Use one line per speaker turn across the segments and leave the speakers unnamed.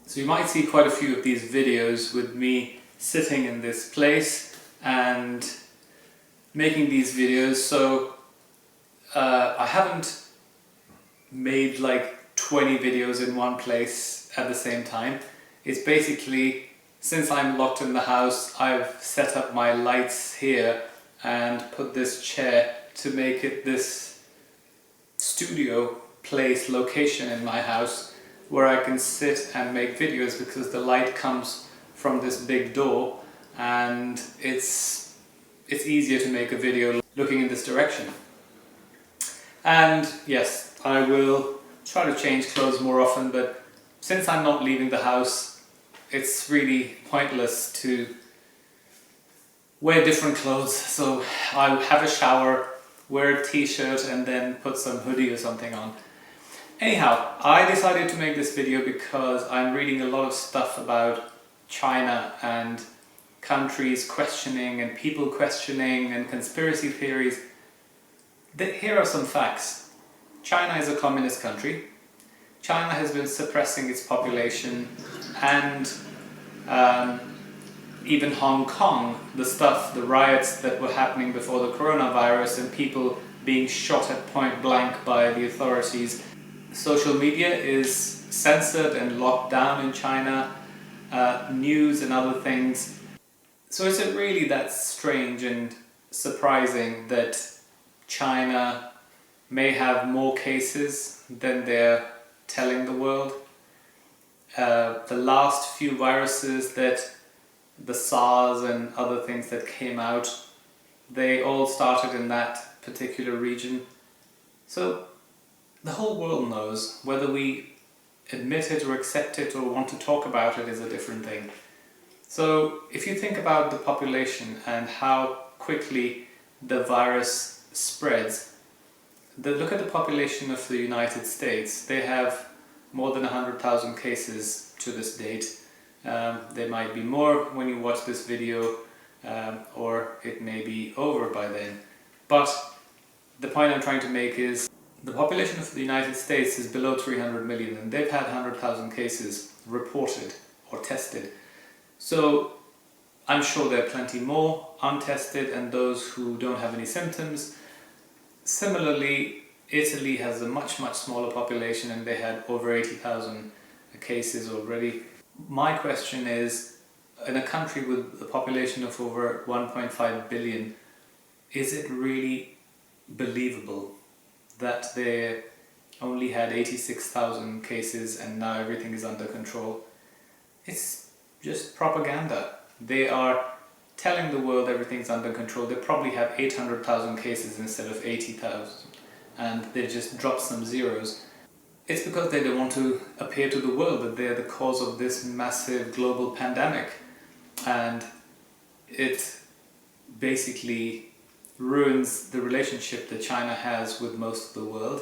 So you might see quite a few of these videos with me sitting in this place and making these videos. So I haven't made like 20 videos in one place at the same time. It's basically, since I'm locked in the house, I've set up my lights here and put this chair to make it this studio place location in my house where I can sit and make videos, because the light comes from this big door and it's easier to make a video looking in this direction. And yes, I will try to change clothes more often, but since I'm not leaving the house, it's really pointless to wear different clothes. So I have a shower, wear a t-shirt and then put some hoodie or something on. Anyhow, I decided to make this video because I'm reading a lot of stuff about China and countries questioning and people questioning and conspiracy theories. Here are some facts. China is a communist country. China has been suppressing its population, and even Hong Kong, the riots that were happening before the coronavirus and people being shot at point blank by the authorities. Social media is censored and locked down in China, news and other things. So is it really that strange and surprising that China may have more cases than they're telling the world? The last few viruses, that the SARS and other things that came out, they all started in that particular region. So the whole world knows. Whether we admit it or accept it or want to talk about it is a different thing. So if you think about the population and how quickly the virus spreads, look at the population of the United States. They have more than 100,000 cases to this date. There might be more when you watch this video, or it may be over by then. But the point I'm trying to make is the population of the United States is below 300 million and they've had 100,000 cases reported or tested. So I'm sure there are plenty more untested and those who don't have any symptoms. Similarly, Italy has a much smaller population and they had over 80,000 cases already. My question is, in a country with a population of over 1.5 billion, is it really believable that they only had 86,000 cases and now everything is under control? It's just propaganda. They are telling the world everything's under control. They probably have 800,000 cases instead of 80,000 and they just dropped some zeros. It's because they don't want to appear to the world that they're the cause of this massive global pandemic, and it basically ruins the relationship that China has with most of the world.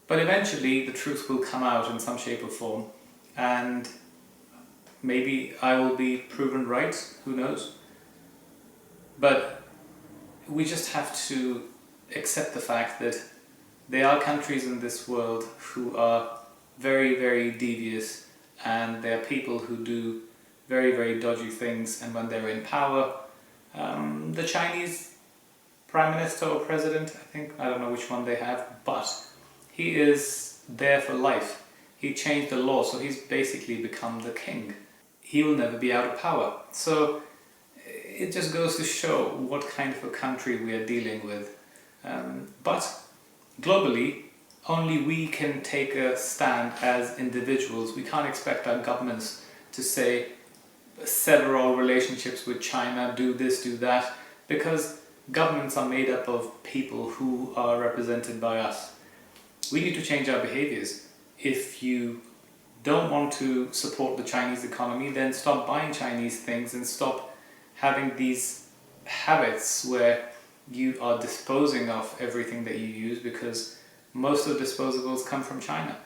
But eventually the truth will come out in some shape or form, and maybe I will be proven right, who knows. But we just have to accept the fact that there are countries in this world who are very devious, and there are people who do very dodgy things, and when they're in power, the Chinese Prime Minister or President, I don't know which one they have, but he is there for life. He changed the law, so he's basically become the king. He will never be out of power. So it just goes to show what kind of a country we are dealing with. But globally, only we can take a stand as individuals. We can't expect our governments to say, sever all relationships with China, do this, do that, because governments are made up of people who are represented by us. We need to change our behaviors. If you don't want to support the Chinese economy, then stop buying Chinese things and stop having these habits where you are disposing of everything that you use, because most of the disposables come from China.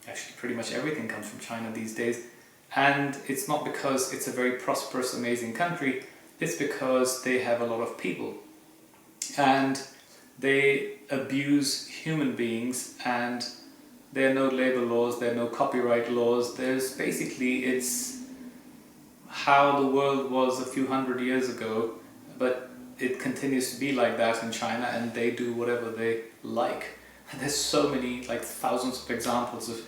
Actually, pretty much everything comes from China these days. And it's not because it's a very prosperous, amazing country, it's because they have a lot of people. And they abuse human beings and There are no labor laws, there are no copyright laws. It's how the world was a few hundred years ago, but it continues to be like that in China, and they do whatever they like. And there's so many, like thousands of examples of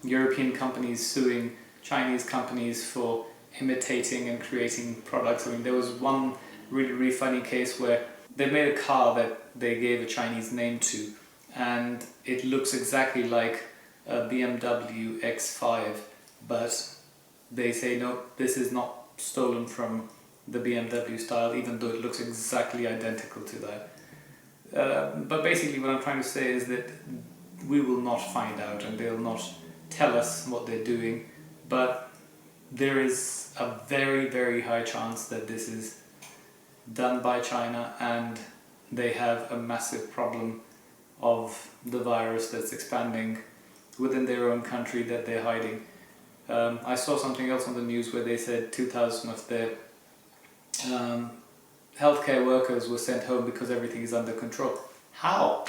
European companies suing Chinese companies for imitating and creating products. I mean, there was one really funny case where they made a car that they gave a Chinese name to, and it looks exactly like a BMW X5, but they say no, this is not stolen from the BMW style, even though it looks exactly identical to that. But basically what I'm trying to say is that we will not find out, and they'll not tell us what they're doing, but there is a very high chance that this is done by China, and they have a massive problem of the virus that's expanding within their own country that they're hiding. I saw something else on the news where they said 2,000 of their healthcare workers were sent home because everything is under control. How?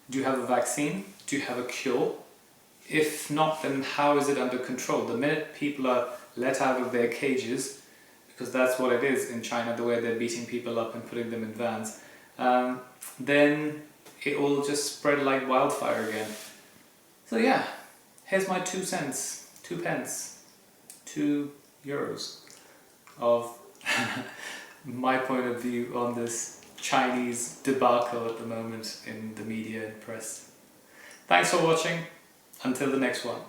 Do you have a vaccine? Do you have a cure? If not, then how is it under control? The minute people are let out of their cages, because that's what it is in China, the way they're beating people up and putting them in vans, then it will just spread like wildfire again. So yeah, here's my 2 cents, 2 pence, 2 euros of my point of view on this Chinese debacle at the moment in the media and press. Thanks for watching. Until the next one.